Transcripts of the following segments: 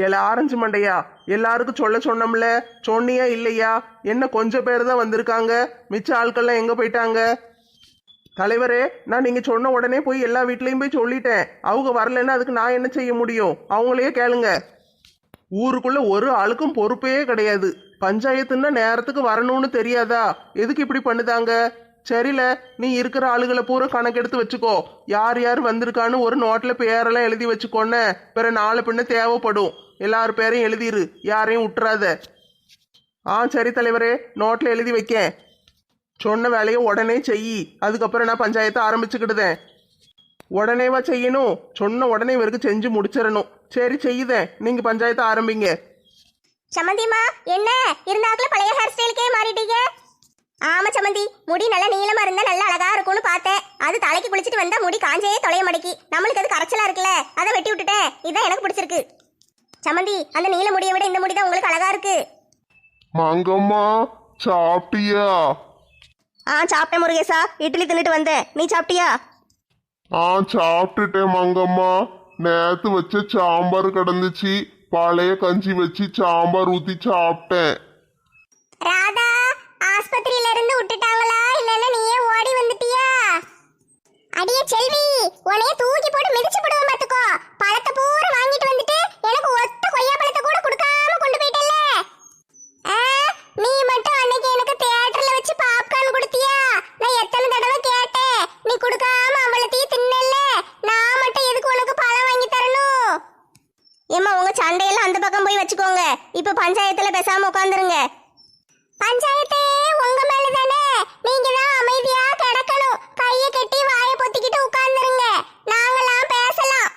ஏல ஆரஞ்சு மண்டையா, எல்லாருக்கும் சொல்ல சொன்னோம்ல, சொன்னியா இல்லையா? என்ன கொஞ்சம் பேர் தான் வந்திருக்காங்க, மிச்ச ஆட்கள்லாம் எங்க போயிட்டாங்க? தலைவரே, நான் நீங்க சொன்ன உடனே போய் எல்லா வீட்லயும் போய் சொல்லிட்டேன். அவங்க வரலன்னா அதுக்கு நான் என்ன செய்ய முடியும்? அவங்களையே கேளுங்க. ஊருக்குள்ள ஒரு ஆளுக்கும் பொறுப்பே கிடையாது. பஞ்சாயத்துன்னா நேரத்துக்கு வரணும்னு தெரியாதா? எதுக்கு இப்படி பண்ணுதாங்க? சரில, நீ இருக்கிற ஆளுகளை பூரா கணக்கெடுத்து வச்சுக்கோ. யார் யார் வந்திருக்கான்னு ஒரு நோட்ல பேரெல்லாம் எழுதி வச்சுக்கோன்னு. பிற நாலு பின்ன தேவைப்படும். எல்லார் பேரையும் எழுதிரு, யாரையும் விட்டுறாத. சரி தலைவரே, நோட்ல எழுதி வைக்க. சொன்ன வேலையை உடனே செய். அதுக்கப்புறம் நான் பஞ்சாயத்தை ஆரம்பிச்சுக்கிடுதேன். உடனேவா செய்யணும்? சொன்ன உடனே இவருக்கு செஞ்சு முடிச்சிடணும். சரி செய்யுதேன், நீங்க பஞ்சாயத்தை ஆரம்பிங்க. சமந்திமா, என்ன இருந்தாக்குல பழைய ஹேர் ஸ்டைலுக்கே மாறிட்டீங்க? ஆமா சமந்தி, முடி நல்லா நீளமா இருந்தா நல்லா அழகா இருக்கும்னு பார்த்தேன். அது தலைக்கு குளிச்சுட்டு வந்தா முடி காஞ்சே தொலைய மடக்கி. நம்மளுக்கு அது கரைச்சலா இருக்குல்ல, அதை வெட்டி விட்டுட்டேன். இதான் எனக்கு பிடிச்சிருக்கு. சமந்தி, அந்த நீல முடியை விட இந்த முடி தான் உங்களுக்கு அழகா இருக்கு. மங்கம்மா, சாப்பிட்டியா? சாப்பிட்டேன் முருகேசா, இட்லி தின்னுட்டு வந்தேன். நீ சாப்பிட்டியா? சாப்பிட்டுட்டேன் மங்கம்மா. நேத்து வச்ச சாம்பார் கிடந்துச்சு, பழைய கஞ்சி வச்சு சாம்பார் ஊத்தி சாப்பிட்டேன். ராதா, ஆஸ்பத்திரியில இருந்து விட்டுட்டாங்களா இல்லன்னா நீயே ஓடி வந்துட்டியா? அடியே செல்வி, உன்னைய தூக்கி போட்டு மிதிச்சு போடுவோம் பாத்துக்கோ. பழத்தை பூரா வாங்கிட்டு வந்துட்டு எனக்கு ஒத்த கொய்யா பழத்தை கூட கொடுக்காம கொண்டு போயிட்டல்ல. நீ மட்டும் அன்னைக்கு எனக்கு தியேட்டர்ல வச்சு பாப்கார்ன் கொடுத்தியா? நான் எத்தனை தடவை கேட்டேன், நீ கொடுக்காம அவளத்தையும் தின்னல்ல. நான் மட்டும் எதுக்கு உனக்கு பழம் வாங்கி தரணும்? ஏமா, உங்க சண்டையெல்லாம் அந்த பக்கம் போய் வச்சுக்கோங்க. இப்ப பஞ்சாயத்துல பேசாம உட்காந்துருங்க. பஞ்சாயத்தே உங்க மேல தானே, நீங்க தான் அமைதியா கிடக்கணும். கைய கட்டி வாயை பொத்திக்கிட்டு உட்கார்ந்துருங்க, நாங்களாம் பேசலாம்.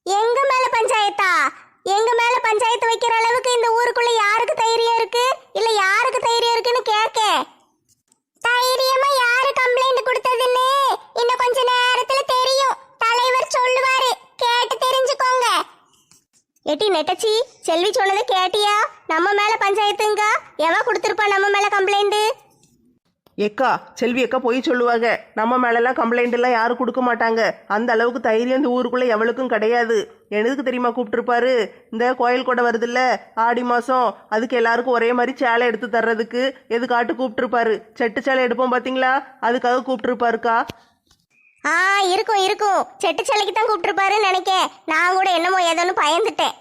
எங்க மேல பஞ்சாயத்தா? எங்க மேல பஞ்சாயத்து வைக்கிற அளவுக்கு இந்த ஊருக்குள்ள யாருக்கு தைரியம் இருக்கு? இல்ல யாருக்கு தைரியம் இருக்குன்னு கேட்க. தைரியமா யாரு கம்ப்ளைண்ட் கொடுத்ததுன்னு இன்னும் கொஞ்ச நேரத்துல தெரியும். தலைவர் சொல்லுவாரு, கேட்டு தெரிஞ்சுக்கோங்க. எட்டி நெட்டச்சி, செல்வி சொன்னதை கேட்டியா? நம்ம மேல பஞ்சாயத்துங்க. எவன் கொடுத்துருப்பா நம்ம மேல கம்ப்ளைண்ட்? எக்கா, செல்வி அக்கா போய் சொல்லுவாங்க. நம்ம மேலெல்லாம் கம்ப்ளைண்ட் எல்லாம் யாரும் கொடுக்க மாட்டாங்க. அந்த அளவுக்கு தைரியம் இந்த ஊருக்குள்ள எவளுக்கும் கிடையாது. எதுக்கு தெரியுமா கூப்பிட்டுருப்பாரு? இந்த கோயில் கூட வருதுல்ல ஆடி மாசம், அதுக்கு எல்லாருக்கும் ஒரே மாதிரி சேலை எடுத்து தர்றதுக்கு எதுக்காட்டு கூப்பிட்டுருப்பாரு. செட்டு சேலை எடுப்போம் பாத்தீங்களா, அதுக்காக கூப்பிட்டுருப்பாருக்கா. இருக்கும் இருக்கும், செட்டு சேலைக்கு தான் கூப்பிட்டுருப்பாருன்னு நினைக்கேன். நான் கூட என்னமோ ஏதோன்னு பயந்துட்டேன்.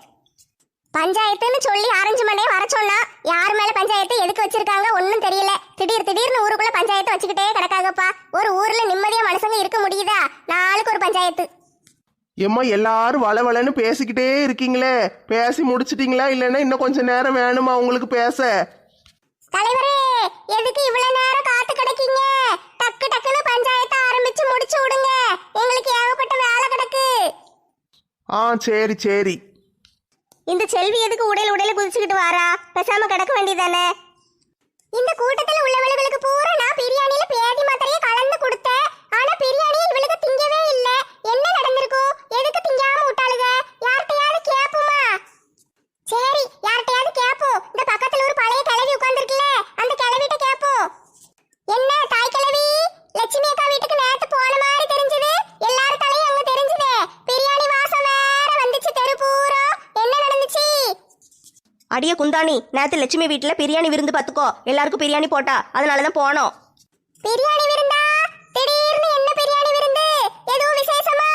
பஞ்சாயத்துன்னு சொல்லி ஆரஞ்சு மண்டே வர சொன்னா, யார் மேல பஞ்சாயத்து எதுக்கு வச்சிருக்காங்க ஒன்னும் தெரியல. திடீர்னு ஊருக்குள்ள பஞ்சாயத்து வச்சுக்கிட்டே கிடக்காங்கப்பா. ஒரு ஊர்ல நிம்மதியா மனுஷங்க இருக்க முடியுதா? நாளுக்கு ஒரு பஞ்சாயத்து. எம்மா, எல்லாரும் வளவளன்னு பேசிக்கிட்டே இருக்கீங்களே, பேசி முடிச்சிட்டீங்களா? இல்லைன்னா இன்னும் கொஞ்சம் நேரம் வேணுமா உங்களுக்கு பேச? தலைவரே, எதுக்கு இவ்வளவு நேரம் காத்து கிடக்கீங்க? டக்கு டக்குன்னு பஞ்சாயத்தை ஆரம்பிச்சு முடிச்சு விடுங்க, எங்களுக்கு ஏகப்பட்ட வேலை கிடக்கு. சரி சரி. இந்த செல்வி எதுக்கு உடையில குதிச்சுக்கிட்டு வாரா? பேசாம கிடக்க வேண்டியதானே? இந்த கூட்டத்துல உள்ளவளுக்கு பூரா நான் பிரியாணியில பேதி மாத்திரையை கலந்து கொடுத்தேன். ஆனா பிரியாணி இவளுக்கு திங்கவே இல்ல. என்ன நடந்திருக்கும்? எதுக்கு திங்காம விட்டாளுங்க? யார்கிட்டயாவது கேப்போமா? சரி, யார்கிட்டயாவது கேப்போம். இந்த பக்கத்துல ஒரு பழைய கிழவி உட்கார்ந்துருக்குல்ல, அந்த கிழவிட்ட கேப்போம். என்ன தாய் கிழவி, லட்சுமி அக்கா வீட்டுக்கு நேத்து போன மாதிரி தெரிஞ்சது. எல்லாரும் தலையும் அங்க தெரிஞ்சதே. பிரியாணி வாசம் வேற வந்துச்சு தெரு பூரா. என்ன நடந்துச்சு? அடிய குந்தாணி, நேத்து லட்சுமி வீட்டுல பிரியாணி விருந்து பாத்துக்கோ. எல்லாருக்கும் பிரியாணி போட்டா, அதனாலதான் போனோம். பிரியாணி விருந்தா? திடீர்னு என்ன பிரியாணி விருந்து? எதுவும் விசேஷமா?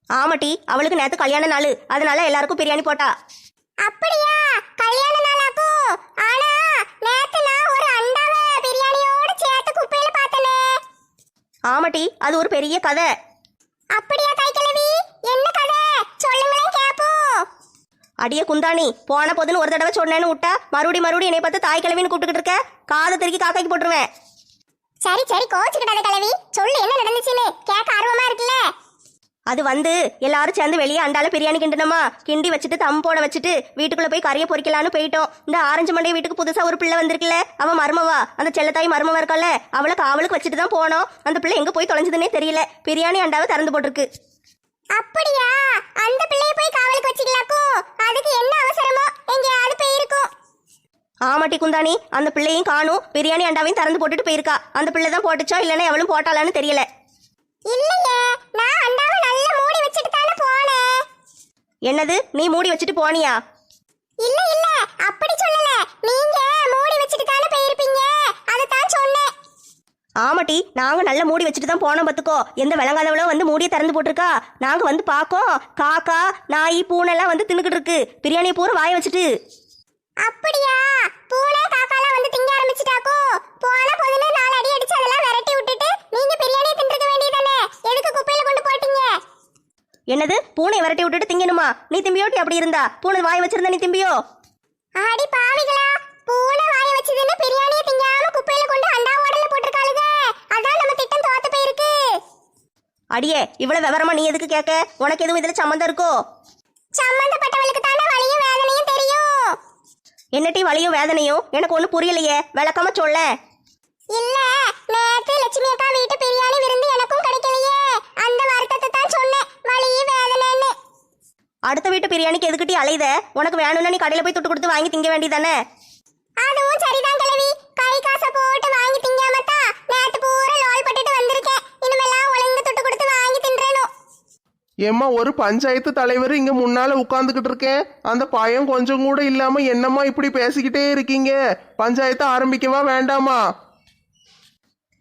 ஆமாட்டி, அவளுக்கு நேத்து கல்யாண நாள், அதனால எல்லாருக்கும் பிரியாணி போட்டா. அப்படியா? கல்யாண நாளாக்கும். ஆனா நேத்து நான் ஒரு அண்டாவ பிரியாணியோட சேர்த்து குப்பையில பார்த்தனே. ஆமாட்டி, அது ஒரு பெரிய கதை. அப்படியா தாய் கிழவி? என்ன கதை சொல்லுங்களேன் கேப்போம். அடிய குந்தாணி, போன போதுன்னு ஒரு தடவை சொன்னேன்னு விட்டா மறுபடி என்னை பார்த்து தாய் கிழவின்னு கூப்பிட்டுக்கிட்டு இருக்க. காதை திருக்கி காக்காய்க்கு போட்டுருவேன். சரி கோச்சுக்கிட்டாத கிழவி, சொல்லு என்ன நடந்துச்சுன்னு, கேட்க ஆர்வமா இருக்குல்ல. அது எல்லாரும் சேர்ந்து வெளியே அண்டால பிரியாணி கிண்டணுமா, கிண்டி வச்சுட்டு தம் போட வச்சுட்டு வீட்டுக்குள்ள போய் கறியை பொறிக்கலான்னு போயிட்டோம். இந்த ஆரஞ்சு மண்டை வீட்டுக்கு புதுசா ஒரு பிள்ளை வந்திருக்குல்ல, அவன் மருமவா, அந்த செல்லத்தாய் மருமவா இருக்கல, அவளை காவலுக்கு வச்சுட்டு தான் போனோம். அந்த பிள்ளை எங்க போய் தொலைஞ்சதுன்னே தெரியல. பிரியாணி அண்டாவை திறந்து போட்டிருக்கு. அப்படியா? அந்த பிள்ளையை போய் காவலுக்கு வச்சுக்கலாக்கும். அதுக்கு என்ன அவசரமோ எங்கேயாவது போயிருக்கும். ஆமாட்டி குந்தாணி, அந்த பிள்ளையும் காணும், பிரியாணி அண்டாவையும் திறந்து போட்டுட்டு போயிருக்கா. அந்த பிள்ளை தான் போட்டுச்சோ இல்லைன்னா எவளும் போட்டாளான்னு தெரியல. இல்லையே, நான் அண்டாவை நல்லா மூடி வச்சுட்டு தானே போனேன். என்னது நீ மூடி வச்சுட்டு போனியா? இல்ல இல்ல, அப்படி சொல்லல. நீங்க மூடி வச்சிட்டு தானே போயிருப்பீங்க, அதுதான் சொன்னேன். ஆமாட்டி, நாங்க நல்ல மூடி வச்சுட்டு தான் போனோம் பத்துக்கோ. எந்த விளங்காதவளோ வந்து மூடியை திறந்து போட்டிருக்கா. நாங்க வந்து பாக்கோம், காக்கா நாய் பூனை எல்லாம் வந்து தின்னுக்கிட்டு இருக்கு. பிரியாணியை பூரா வாய வச்சுட்டு. அப்படியா? பூனை காக்காலாம் வந்து திங்க ஆரம்பிச்சிட்டாக்கோ? போன போதுன்னு 4 அடி அடிச்சு அதெல்லாம் விரட்டி விட்டுட்டு நீங்க பிரியாணியை தின்றுக்க வேண்டியதானே? எதுக்கு குப்பையில கொண்டு போட்டீங்க? என்னது பூனை விரட்டி விட்டுட்டு திங்கணுமா? நீ திம்பியோட்டி அப்படி இருந்தா பூனை வாய வச்சிருந்தா நீ திம்பியோ? ஆடி பாவிகளா, பூனை வாய வச்சதுன்னு பிரியாணியை திங்காம குப்பையில கொண்டு அண்டா ஓடல போட்டிருக்காளுங்க. அதான் நம்ம திட்டம் தோத்து போயிருக்கு. அடியே, இவ்வளவு விவரமா நீ எதுக்கு கேட்க? உனக்கு எதுவும் இதுல சம்மந்தம் இருக்கோ? சம்பந்தப்பட்டவளுக்கு தானே வலியும் வேதனையும் தெரியும். என்னட்டி வலியும் வேதனையும்? எனக்கு ஒண்ணு புரியலையே, விளக்கமா சொல்ல. இல்ல, நேத்து லட்சுமி அக்கா வீட்டு பிரியாணி விருந்து எனக்கும் கிடைக்கலையே, அந்த வருத்தத்தை தான் சொன்னேன், வலியும் வேதனைன்னு. அடுத்த வீட்டு பிரியாணிக்கு எதுக்கிட்டி அலைத? உனக்கு வேணும்னா நீ கடையில போய் துட்டு கொடுத்து வாங்கி திங்க வேண்டியதானே? அதுவும் சரிதான் கிழவி, கை காசை போட்டு வாங்கி திங்காமத்தான் நேத்து பூரா லோல் பட்டுட்டு வந்திருக்கேன். இனிமேலாம் ஒழுங்கு துட்டு கொடுத்து வாங்கி தின்றேனும். ஏம்மா, ஒரு பஞ்சாயத்து தலைவர் இங்க முன்னால உட்கார்ந்துகிட்டு இருக்கேன். அந்த பயம் கொஞ்சம் கூட இல்லாம என்னம்மா இப்படி பேசிக்கிட்டே இருக்கீங்க? பஞ்சாயத்து ஆரம்பிக்கவா வேண்டாமா?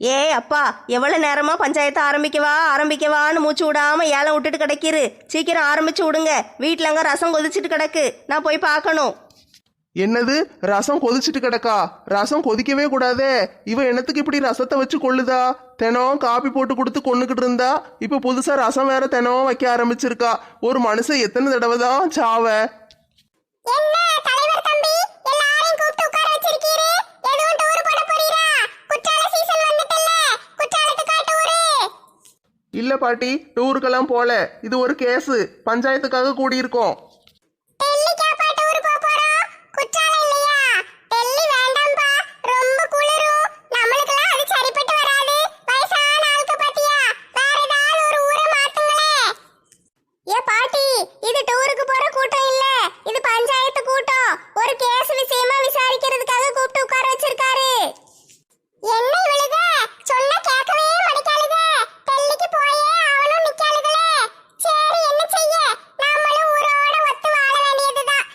ஏய் அப்பா, எவ்வளவு நேரமா பஞ்சாயத்து ஆரம்பிக்கவான்னு மூச்சு விடாம ஏலம் விட்டுட்டு கிடைக்கிரு. சீக்கிரம் ஆரம்பிச்சு விடுங்க. வீட்டுல அங்க ரசம் கொதிச்சுட்டு கிடக்கு, நான் போய் பார்க்கணும். என்னது, ரசம் கொதிச்சுட்டு கிடக்கா? ரசம் கொதிக்கவே கூடாதே. இவ என்னத்துக்கு இப்படி ரசத்தை வச்சு கொள்ளுதா? தினம் காப்பி போட்டு கொடுத்து கொண்டுகிட்டு இருந்தா, இப்ப புதுசா ரசம் வேற தினம் வைக்க ஆரம்பிச்சிருக்கா. ஒரு மனுஷன் எத்தனை தடவை தான் சாவ? என்ன தலைவர் தம்பி, எல்லாரையும் கூப்பிட்டு உட்கார வச்சிருக்கீரு? எதுவும் டூர் போட போறீரா? குற்றால சீசன் வந்துட்டல்ல, குற்றாலத்துக்கா டூரு? இல்ல பாட்டி, டூருக்கெல்லாம் போல. இது ஒரு கேஸ், பஞ்சாயத்துக்காக கூடியிருக்கோம். டெல்லிக்காப்பா டூர் போக போறோம்? குற்றாலம் இல்லையா? டெல்லி வேண்டாம்பா, ரொம்ப குளிரும். நம்மளுக்கெல்லாம் அது சரிப்பட்டு வராது. வயசான ஆளுக்க பாத்தியா? வேற ஏதாவது ஒரு ஊரை மாத்துங்களே. ஏ பாட்டி, இது டூருக்கு போற கூட்டம் இல்ல, இது பஞ்சாயத்து கூட்டம். ஒரு கேஸ் விஷயமா விசாரிக்கிறதுக்காக கூப்பிட்டு உட்கார வச்சிருக்காரு. என்ன இவளுக சொன்னா கேட்கவே மாட்டேங்காளுக. டெல்லிக்கு போயே அவனும் நிக்காளுகளே. சரி, என்ன செய்ய, நாமளும் ஊரோட ஒத்து வாழ வேண்டியதுதான்.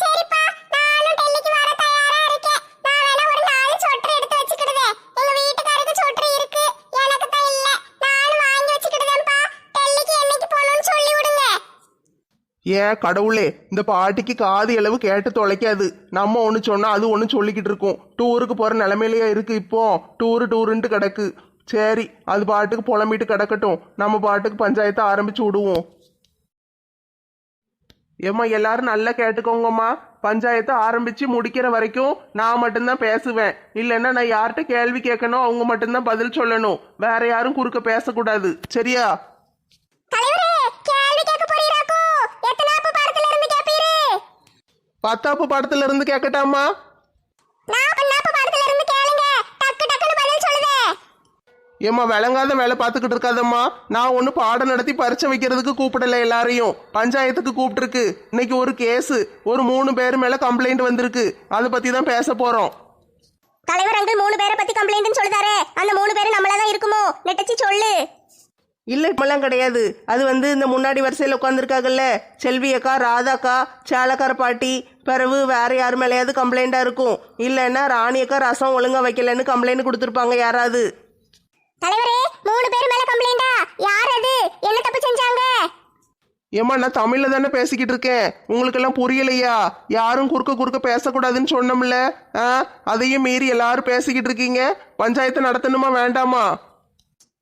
சரிப்பா, நானும் டெல்லிக்கு வர தயாரா இருக்கேன். நான் வேணா ஒரு 4 சொட்டர் எடுத்து வச்சுக்கிடுதேன். எங்க வீட்டுக்காருக்கு சொட்டர் இருக்கு, எனக்கு தான் இல்ல. நானும் வாங்கி வச்சுக்கிடுதேன்ப்பா. டெல்லிக்கு என்னைக்கு போகணும்னு சொல்லி விடுங்க. ஏன் கடவுளே, இந்த பாட்டிக்கு காது அளவு கேட்டு தொலைக்காது. நம்ம ஒன்று சொன்னா அது ஒன்று சொல்லிக்கிட்டு இருக்கோம். டூருக்கு போற நிலைமையிலேயே இருக்கு. இப்போ டூருன்ட்டு கிடக்கு. சரி, அது பாட்டுக்கு புலம்பிட்டு கிடக்கட்டும். நம்ம பாட்டுக்கு பஞ்சாயத்தை ஆரம்பிச்சு விடுவோம். ஏம்மா, எல்லாரும் நல்லா கேட்டுக்கோங்கம்மா. பஞ்சாயத்தை ஆரம்பிச்சு முடிக்கிற வரைக்கும் நான் மட்டும்தான் பேசுவேன். இல்லைன்னா நான் யார்கிட்ட கேள்வி கேட்கணும், அவங்க மட்டும்தான் பதில் சொல்லணும். வேற யாரும் குறுக்க பேசக்கூடாது, சரியா? தலைவரே, கேள்வி கேட்க போறீராக்கோ? எத்தனாப்பு படத்துல இருந்து கேப்பீரு? 10ஆப்பு படத்துல இருந்து கேட்கட்டாமா? நான் பண்ணாப்பு படத்துல இருந்து கேளுங்க, டக்கு டக்குன்னு பதில் சொல்லுதே. ஏம்மா, விளங்காத வேலை பார்த்துக்கிட்டு இருக்காதம்மா. நான் ஒன்று பாடம் நடத்தி பரீட்சை வைக்கிறதுக்கு கூப்பிடல, எல்லாரையும் பஞ்சாயத்துக்கு கூப்பிட்டுருக்கு. இன்னைக்கு ஒரு கேஸு, ஒரு 3 பேர் மேல கம்ப்ளைண்ட் வந்திருக்கு. அதை பத்தி தான் பேச போறோம். தலைவர் அங்கிள் 3 பேரை பத்தி கம்ப்ளைண்ட்னு சொல்லுதாரே, அந்த 3 பேரும் நம்மளதான் இருக்குமோ? நெட்டச்சி சொல்லு. இல்லை, இப்பெல்லாம் கிடையாது. அது இந்த முன்னாடி வரிசையில் உட்காந்துருக்காங்கல்ல, செல்வி அக்கா, ராதாக்கா, சேலக்கார பாட்டி, பிறகு வேற யார் மேலேயாவது கம்ப்ளைண்டா இருக்கும். இல்லைன்னா ராணி அக்கா ரசம் ஒழுங்கா வைக்கலன்னு கம்ப்ளைண்ட் கொடுத்துருப்பாங்க யாராவது. தலைவரே, 3 பேர் மேல கம்ப்ளைண்டா? யார் அது? என்ன தப்பு செஞ்சாங்க? ஏம்மா, நான் தமிழ்ல தானே பேசிக்கிட்டு இருக்கேன். உங்களுக்கெல்லாம் புரியலையா? யாரும் குறுக்க பேசக்கூடாதுன்னு சொன்னோம்ல. அதையும் மீறி எல்லாரும் பேசிக்கிட்டு இருக்கீங்க. பஞ்சாயத்து நடத்தணுமா வேண்டாமா?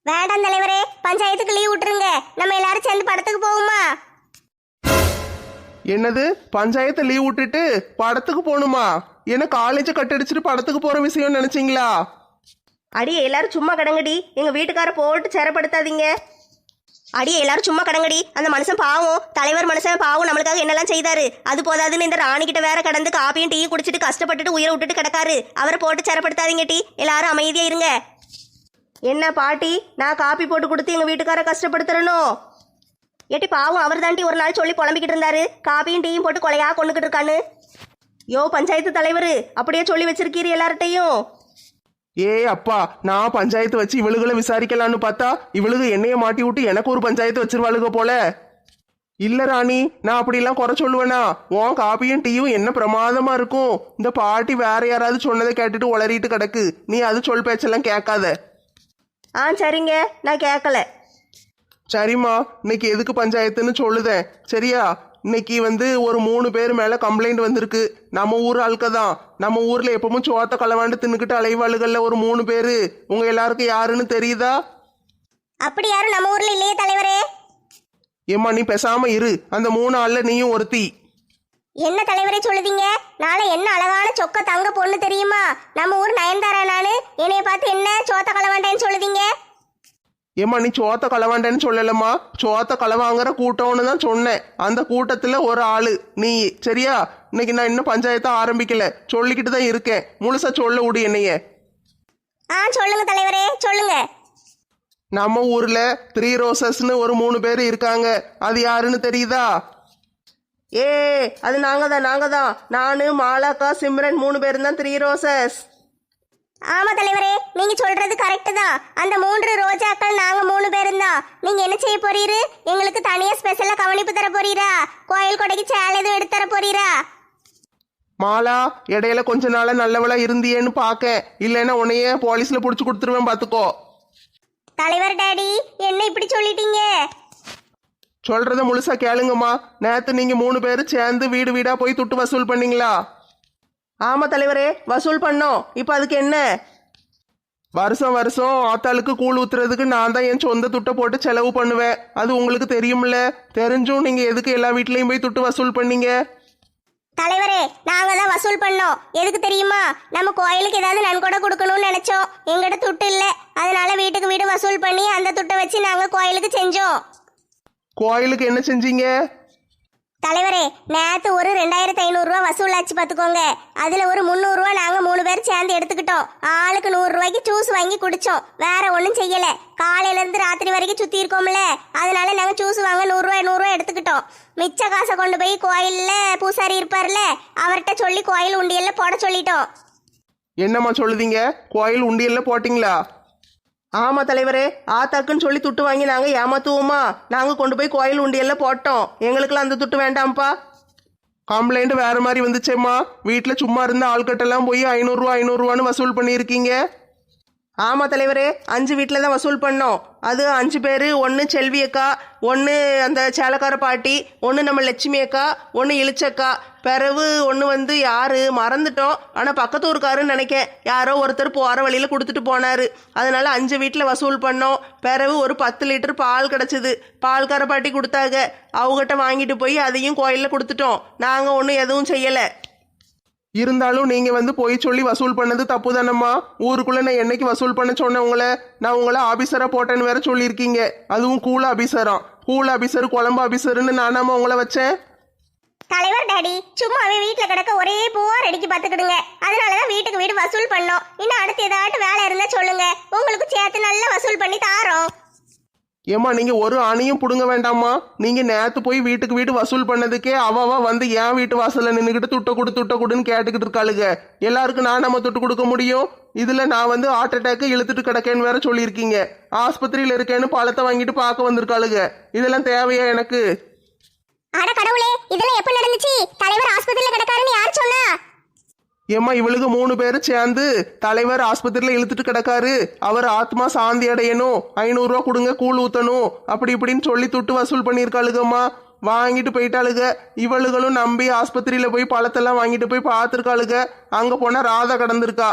வேண்டாம் தலைவரே, பஞ்சாயத்துக்கு லீவ் விட்டுருங்க. நம்ம எல்லாரும் சேர்ந்து படத்துக்கு போவோமா? என்னது, பஞ்சாயத்தை லீவ் விட்டுட்டு படத்துக்கு போகணுமா? என்ன காலேஜை கட்டடிச்சிட்டு படத்துக்கு போற விஷயம் நினைச்சீங்களா? அடியே, எல்லாரும் சும்மா கடங்கடி. எங்க வீட்டுக்கார போட்டு சிறப்படுத்தாதீங்க. அடியே, எல்லாரும் சும்மா கடங்கடி. அந்த மனுஷன் பாவம், தலைவர் மனுஷன் பாவம், நம்மளுக்காக என்னெல்லாம் செய்தாரு. அது போதாதுன்னு இந்த ராணிகிட்ட வேற கடந்து காப்பியும் டீ குடிச்சிட்டு கஷ்டப்பட்டுட்டு உயிரை விட்டுட்டு கிடக்காரு. அவரை போட்டு சிறப்படுத்தாதீங்க டீ. எல்லாரும் அமைதியா இருங்க. என்ன பாட்டி, நான் காப்பி போட்டு கொடுத்து எங்க வீட்டுக்கார கஷ்டப்படுத்துறணும்? ஏட்டி பாவம், அவர் தாண்டி ஒரு நாள் சொல்லி புலம்பிக்கிட்டு இருந்தாரு, காப்பியும் டீயும் போட்டு கொலையா கொண்டுகிட்டு இருக்கான்னு. யோ பஞ்சாயத்து தலைவர், அப்படியே சொல்லி வச்சிருக்கீரு எல்லார்ட்டையும்? அப்பா, நான் பஞ்சாயத்து வச்சு இவளுகளை விசாரிக்கலான்னு பார்த்தா இவளுக்கு என்னைய மாட்டி விட்டு எனக்கு ஒரு பஞ்சாயத்து வச்சிருவாளுக போல. இல்ல ராணி, நான் அப்படிலாம் குறை சொல்லுவேனா? உன் காப்பியும் டீயும் என்ன பிரமாதமா இருக்கும். இந்த பாட்டி வேற யாராவது சொன்னதை கேட்டுட்டு உளறிட்டு கிடக்கு. நீ அது சொல் பேச்செல்லாம் கேட்காத. ஆ சரிங்க, நான் கேட்கல. சரிம்மா, இன்னைக்கு எதுக்கு பஞ்சாயத்துன்னு சொல்லுதேன். சரியா? இன்னைக்கு ஒரு 3 பேர் மேல கம்ப்ளைண்ட் வந்திருக்கு. நம்ம ஊர் ஆளுக்க தான். நம்ம ஊர்ல எப்பவும் சோத்த களவாண்டு தின்னுக்கிட்டு அலைவாளுகள்ல ஒரு 3 பேரு. உங்க எல்லாருக்கும் யாருன்னு தெரியுதா? அப்படி யாரும் நம்ம ஊர்ல இல்லையே தலைவரே. ஏம்மா நீ பேசாம இரு. அந்த 3 ஆள்ல நீயும் ஒருத்தி. என்ன தலைவரே சொல்லுதீங்க? நாளை என்ன அழகான சொக்க தங்க பொண்ணு தெரியுமா? நம்ம ஊர் நயன்தாரா நானு. என்னைய பார்த்து என்ன சோத்த களவாண்டேன்னு சொல்லுதீங்க? ஏம்மா நீ சோத்த களவாண்டேன்னு சொல்லலம்மா. சோத்த களவாங்கிற கூட்டம்னு தான் சொன்னேன். அந்த கூட்டத்துல ஒரு ஆளு நீ. சரியா? இன்னைக்கு நான் இன்னும் பஞ்சாயத்தை ஆரம்பிக்கல, சொல்லிக்கிட்டு தான் இருக்கேன். முழுசா சொல்ல விடு என்னைய. ஆ சொல்லுங்க தலைவரே, சொல்லுங்க. நம்ம ஊர்ல 3 ரோசஸ்னு ஒரு 3 பேர் இருக்காங்க. அது யாருன்னு தெரியுதா? ஏ, அது நாங்க தான். நானு, மாலாக்கா, சிம்ரன் 3 பேரும் தான் 3 ரோசஸ். ஆமா தலைவரே, நீங்க சொல்றது கரெக்ட் தான். அந்த 3 ரோஜாக்கள் நாங்க 3 பேரும் தான். நீங்க என்ன செய்ய போறீரு? எங்களுக்கு தனியா ஸ்பெஷலா கவனிப்பு தர போறீரா? கோயில் கொடைக்கு சேலை எதுவும் எடுத்து தர போறீரா? மாலா, இடையில கொஞ்ச நாளா நல்லவளா இருந்தியேன்னு பாக்க. இல்லைன்னா உன்னையே போலீஸ்ல புடிச்சு கொடுத்துருவேன் பாத்துக்கோ. தலைவர் டாடி, என்ன இப்படி சொல்லிட்டீங்க? சொல்றத முழுசா கேளுங்கம்மா. நேத்து நீங்க 3 பேரும் சேர்ந்து வீடு வீடா போய் துட்டு வசூல் பண்ணீங்களா? ஆமா தலைவரே, வசூல் பண்ணோம். இப்போ அதுக்கு என்ன? வருஷம் வருஷம் ஆத்தாளுக்கு கூழ் ஊத்துறதுக்கு நான் தான் என் சொந்த துட்டை போட்டு செலவு பண்ணுவேன். அது உங்களுக்கு தெரியும்ல. தெரிஞ்சும் நீங்க எதுக்கு எல்லா வீட்லயும் போய் துட்டு வசூல் பண்ணீங்க? தலைவரே, நாங்க தான் வசூல் பண்ணோம். எதுக்கு தெரியுமா? நம்ம கோயிலுக்கு ஏதாவது நன்கொடை கொடுக்கணும்னு நினைச்சோம். எங்கிட்ட துட்டு இல்ல. அதனால வீட்டுக்கு வீடு வசூல் பண்ணி அந்த துட்டை வச்சு நாங்க கோயிலுக்கு செஞ்சோம். கோயிலுக்கு என்ன செஞ்சீங்க? தலைவரே, நேத்து ஒரு 2500 ரூபா வசூலாச்சு பாத்துக்கோங்க. அதுல ஒரு 300 ரூபா நாங்க 3 பேர் சேர்ந்து எடுத்துக்கிட்டோம். ஆளுக்கு 100 ரூபாய்க்கு ஜூஸ் வாங்கி குடிச்சோம். வேற ஒண்ணும் செய்யல. காலையில இருந்து ராத்திரி வரைக்கும் சுத்தி இருக்கோம்ல, அதனால நாங்க ஜூஸ் வாங்க 100 ரூபா எடுத்துக்கிட்டோம். மிச்ச காசை கொண்டு போய் கோயில்ல பூசாரி இருப்பார்ல, அவர்கிட்ட சொல்லி கோயில் உண்டியல்ல போட சொல்லிட்டோம். என்னம்மா சொல்லுதீங்க? கோயில் உண்டியல்ல போட்டீங்களா? ஆமா தலைவரே, ஆத்தாக்குன்னு சொல்லி துட்டு வாங்கி நாங்க ஏமாத்துவோமா? நாங்க கொண்டு போய் கோயில் உண்டியல்ல போட்டோம். எங்களுக்குலாம் அந்த துட்டு வேண்டாம்ப்பா. கம்ப்ளைண்ட் வேற மாதிரி வந்துச்சேம்மா. வீட்டுல சும்மா இருந்த ஆள்கிட்டெல்லாம் போய் 500 ரூபா 500 ரூபான்னு வசூல் பண்ணியிருக்கீங்க. ஆமா தலைவரே, 5 வீட்டில் தான் வசூல் பண்ணோம். அது 5 பேர். 1 செல்வி அக்கா, 1 அந்த சேலக்கார பாட்டி, 1 நம்ம லட்சுமி அக்கா, 1 இளிச்சக்கா. பிறகு 1 யாரு மறந்துட்டோம். ஆனால் பக்கத்து ஊருக்காருன்னு நினைக்கேன். யாரோ ஒருத்தர் போகிற வழியில் கொடுத்துட்டு போனாரு. அதனால 5 வீட்டில் வசூல் பண்ணோம். பிறகு ஒரு 10 லிட்டர் பால் கிடச்சிது. பால்கார பாட்டி கொடுத்தாங்க. அவங்ககிட்ட வாங்கிட்டு போய் அதையும் கோயிலில் கொடுத்துட்டோம். நாங்கள் ஒன்றும் எதுவும் செய்யலை. இருந்தாலும் நீங்க போய் சொல்லி வசூல் பண்ணது தப்பு தானம்மா. ஊருக்குள்ள நான் என்னைக்கு வசூல் பண்ண சொன்னேன் உங்களை? நான் உங்களை ஆபீசரா போட்டேன்னு வேற சொல்லியிருக்கீங்க. அதுவும் கூல ஆபீசரா. கூல ஆபீசர், குழம்பு ஆபீசர்னு நானாமா உங்களை வச்சேன்? தலைவர் டாடி, சும்மாவே வீட்டுல கிடக்க ஒரே போர் அடிக்கி பாத்துக்கிடுங்க. அதனாலதான் வீட்டுக்கு வீடு வசூல் பண்ணோம். இன்னும் அடுத்து ஏதாட்டு வேலை இருந்தா சொல்லுங்க, உங்களுக்கு சேர்த்து நல்லா வசூல் பண்ணி தாரோம். ஏம்மா நீங்க ஒரு அணியும் புடுங்க வேண்டாமா. நீங்க நேத்து போய் வீட்டுக்கு வீடு வசூல் பண்ணதுக்கே அவ என் வீட்டு வாசல்ல நின்றுக்கிட்டு துட்ட கொடுன்னு கேட்டுக்கிட்டு இருக்காளுங்க. எல்லாருக்கும் நான் நம்ம துட்டு கொடுக்க முடியும்? இதுல நான் ஹார்ட் அட்டாக்கு இழுத்துட்டு கிடக்கேன்னு வேற சொல்லியிருக்கீங்க. ஆஸ்பத்திரியில இருக்கேன்னு பழத்தை வாங்கிட்டு பார்க்க வந்திருக்காளுங்க. இதெல்லாம் தேவையா எனக்கு? அட கடவுளே, இதெல்லாம் எப்ப நடந்துச்சு? தலைவர் ஆஸ்பத்திரியில கிடக்காருன்னு யார் சொன்னா? ஏம்மா இவளுக்கு 3 பேரும் சேர்ந்து தலைவர் ஆஸ்பத்திரியில இழுத்துட்டு கிடக்காரு, அவர் ஆத்மா சாந்தி அடையணும், 500 ரூபா கொடுங்க, கூழ் ஊத்தணும், அப்படி இப்படின்னு சொல்லி துட்டு வசூல் பண்ணியிருக்காளுங்கம்மா. வாங்கிட்டு போயிட்டாளுங்க. இவளுகளும் நம்பி ஆஸ்பத்திரியில போய் பழத்தெல்லாம் வாங்கிட்டு போய் பார்த்துருக்காளுங்க. அங்க போனா ராதா கடந்திருக்கா.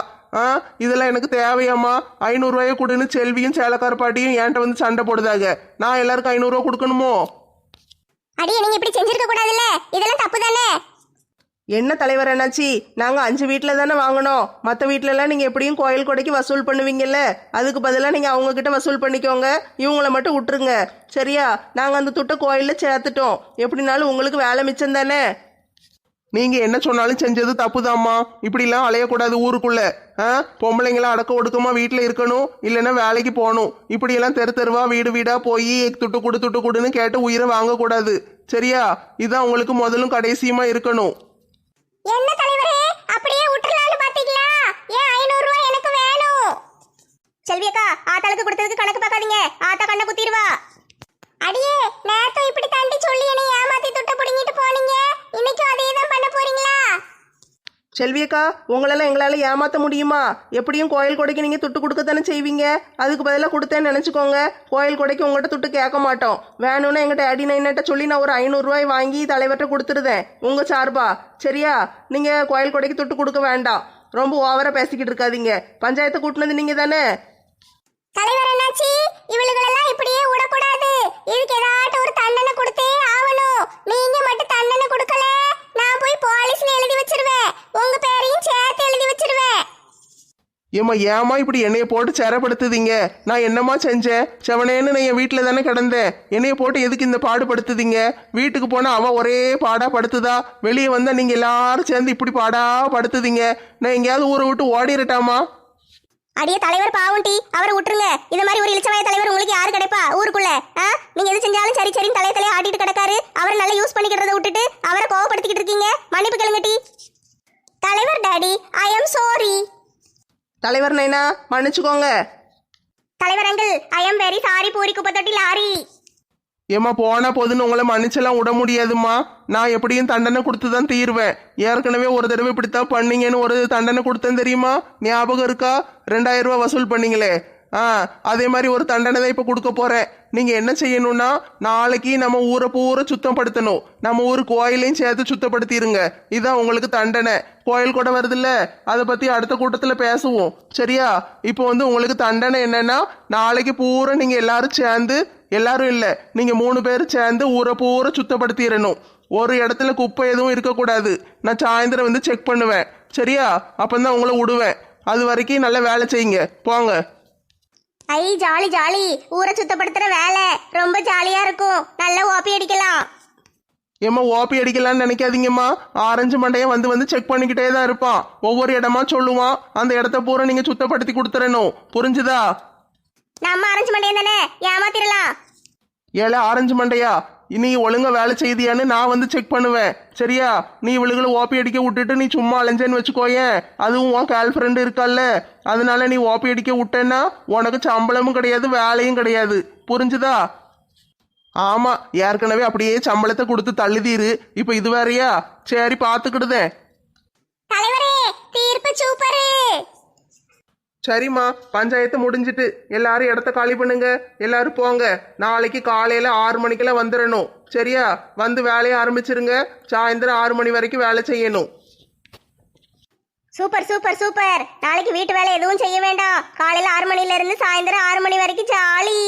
இதெல்லாம் எனக்கு தேவையாம்மா? 500 ரூபாயை கொடுன்னு செல்வியும் சேலக்கார பாட்டியும் என்கிட்ட சண்டை போடுதாங்க. நான் எல்லாருக்கும் 500 ரூபா கொடுக்கணுமோ? அடியே, நீங்க இப்படி செஞ்சிருக்க கூடாதுல்ல. இதெல்லாம் தப்பு தானே? என்ன தலைவர் என்னாச்சு? நாங்கள் 5 வீட்டில் தானே வாங்கினோம். மற்ற வீட்டிலலாம் நீங்கள் எப்படியும் கோயில் கொடைக்கு வசூல் பண்ணுவீங்கல்ல, அதுக்கு பதிலாக நீங்கள் அவங்கக்கிட்ட வசூல் பண்ணிக்கோங்க. இவங்கள மட்டும் விட்டுருங்க. சரியா? நாங்கள் அந்த துட்டை கோயிலில் சேர்த்துட்டோம். எப்படினாலும் உங்களுக்கு வேலை மிச்சம் தானே. நீங்க என்ன சொன்னாலும் செஞ்சது தப்புதாம்மா. இப்படிலாம் அலையக்கூடாது ஊருக்குள்ள. பொம்பளைங்களாம் அடக்க ஒடுக்கமா வீட்டுல இருக்கணும், இல்லைன்னா வேலைக்கு போகணும். இப்படியெல்லாம் தெருவா வீடு வீடா போய் துட்டு கொடுன்னு கேட்டு உயிரை வாங்கக்கூடாது. சரியா? இதுதான் உங்களுக்கு முதலும் கடைசியுமா இருக்கணும். என்ன தலைவரே, அப்படியே விட்டுறலாம்னு பாத்தீங்களா? ஏன் 500 ரூபாய் எனக்கு வேணும். செல்வி அக்கா, ஆத்தாளுக்கு கொடுத்ததுக்கு கணக்கு பார்க்காதீங்க. ஆத்தா கண்ணை குத்திடுவா. அடியே நேத்து இப்படி தாண்டி சொல்லி என்னை ஏமாத்தி துட்ட புடுங்கிட்டு போனீங்க, இன்னைக்கு அதே தான் பண்ண போறீங்களா? செல்வியக்கா, உங்களெல்லாம் எங்களால் ஏமாற்ற முடியுமா? எப்படியும் கோயில் கொடைக்கு நீங்கள் துட்டு கொடுக்கத்தானே செய்வீங்க. அதுக்கு பதிலாக கொடுத்தேன்னு நினச்சிக்கோங்க. கோயில் கொடைக்கு உங்கள்கிட்ட துட்டு கேட்க மாட்டோம். வேணும்னா எங்கிட்ட அடி நைன்ட்ட சொல்லி நான் ஒரு 500 ரூபாய் வாங்கி தலைவர்கிட்ட கொடுத்துருதேன் உங்கள் சார்பா. சரியா? நீங்கள் கோயில் கொடைக்கு துட்டு கொடுக்க வேண்டாம். ரொம்ப ஓவராக பேசிக்கிட்டு இருக்காதீங்க. பஞ்சாயத்தை கூட்டினது நீங்கள் தானே? தலைவர் என்னாச்சி, இவளுகளெல்லாம் இப்படியே விடக்கூடாது. இதுக்கு ஏதாட்டும் ஒரு தண்டனை கொடுத்தே ஆகணும். நீங்க மட்டும் தண்டனை கொடுக்கல, நான் போய் போலீஸ்ல எழுதி வச்சிருவேன். உங்க பேரையும் சேர்த்து எழுதி வச்சிருவேன். ஏமா இப்படி என்னைய போட்டு சிரப்படுத்துதீங்க? நான் என்னம்மா செஞ்சேன்? செவனேன்னு நான் என் வீட்டில் தானே கிடந்தேன். என்னைய போட்டு எதுக்கு இந்த பாடுபடுத்துதீங்க? வீட்டுக்கு போனால் அவன் ஒரே பாடா படுத்துதா, வெளியே வந்தால் நீங்கள் எல்லாரும் சேர்ந்து இப்படி பாடா படுத்துதீங்க. நான் எங்கேயாவது ஊரை விட்டு ஓடிரட்டாமா? அடியே தலைவர் பாவம் டி, அவரை விட்டுருங்க. இந்த மாதிரி ஒரு இளிச்சவாய தலைவர் உங்களுக்கு யாரு கிடைப்பா ஊருக்குள்ள? நீங்க எது செஞ்சாலும் சரி சரின்னு தலையை ஆட்டிட்டு கிடக்காரு. அவரை நல்லா யூஸ் பண்ணிக்கிறத விட்டுட்டு அவரை கோவப்படுத்திக்கிட்டு இருக்கீங்க. மன்னிப்பு கேளுங்க டி. தலைவர் டாடி, ஐ எம் சாரி. தலைவர் நைனா, மன்னிச்சுக்கோங்க. தலைவர் uncle, I am very sorry. Puri குப்பத்தொட்டி லாரி. ஏம்மா போனா போதுன்னு உங்களை மன்னிச்செல்லாம் விட முடியாதும்மா. நான் எப்படியும் தண்டனை கொடுத்து தான் தீருவேன். ஏற்கனவே ஒரு தடவை இப்படித்தான் பண்ணீங்கன்னு ஒரு தண்டனை கொடுத்தேன் தெரியுமா? ஞாபகம் இருக்கா? 2000 ரூபா வசூல் பண்ணீங்களே. அதே மாதிரி ஒரு தண்டனை தான் இப்போ கொடுக்க போறேன். நீங்க என்ன செய்யணும்னா, நாளைக்கு நம்ம ஊரை பூரா சுத்தப்படுத்தணும். நம்ம ஊர் கோயிலையும் சேர்த்து சுத்தப்படுத்திடுங்க. இதான் உங்களுக்கு தண்டனை. கோயில் கூட வருதுல்ல, அதை பத்தி அடுத்த கூட்டத்தில் பேசுவோம். சரியா? இப்போ உங்களுக்கு தண்டனை என்னன்னா, நாளைக்கு பூரா நீங்க எல்லாரும் சேர்ந்து, எல்லாரும் இல்லை, நீங்க 3 பேர் சேர்ந்து ஊரை பூரா சுத்தப்படுத்திடணும். ஒரு இடத்துல குப்பை எதுவும் இருக்கக்கூடாது. நான் சாயந்தரம் வந்து செக் பண்ணுவேன். சரியா? அப்பந்தான் உங்களை விடுவேன். அது வரைக்கும் நல்ல வேலை செய்யுங்க. போங்க. ஐ ஜாலி ஜாலி. ஊரை சுத்தப்படுத்துற வேலை ரொம்ப ஜாலியா இருக்கும். நல்லா ஓப்பி அடிக்கலாம். ஏம்மா ஓபி அடிக்கலான்னு நினைக்காதீங்கம்மா. ஆரஞ்சு மண்டையன் வந்து செக் பண்ணிக்கிட்டே தான் இருப்பான். ஒவ்வொரு இடமா சொல்லுவான். அந்த இடத்த பூரா நீங்க சுத்தப்படுத்தி கொடுத்துடணும். புரிஞ்சுதா? நம்ம ஆரஞ்சு மண்டையன் தானே, ஏமாத்திரலாம். ஏழை ஆரஞ்சு மண்டையா, நீ ஒழுங்கா வேலை செய்தியான்னு நான் வந்து செக் பண்ணுவேன். சரியா? நீ இவளுகளை ஓபி அடிக்க விட்டுட்டு நீ சும்மா அலைஞ்சேன்னு வச்சுக்கோயேன். அதுவும் உன் கேர்ள் ஃப்ரெண்டு இருக்கால்ல, அதனால நீ ஓபி அடிக்க விட்டேன்னா உனக்கு சம்பளமும் கிடையாது, வேலையும் கிடையாது. புரிஞ்சுதா? ஆமா, ஏற்கனவே அப்படியே சம்பளத்தை கொடுத்து தள்ளுதீரு. இப்ப இது வேறையா? சரி, பாத்துக்கிடுதேன். தலைவரே, தீர்ப்பு சூப்பரு. சரிம்மா, பஞ்சாயத்து முடிஞ்சிட்டு எல்லாரும் இடத்த காலி பண்ணுங்க. எல்லாரும் போங்க. நாளைக்கு காலையில 6 மணிக்கெல்லாம் வந்துடணும். சரியா? வந்து வேலையை ஆரம்பிச்சிருங்க. சாயந்தரம் 6 மணி வரைக்கும் வேலை செய்யணும். Super super super. நாளைக்கு வீட்டு வேலை எதுவும் செய்ய வேண்டாம். காலையில 6 மணில இருந்து சாயந்தரம் 6 மணி வரைக்கும் ஜாலி.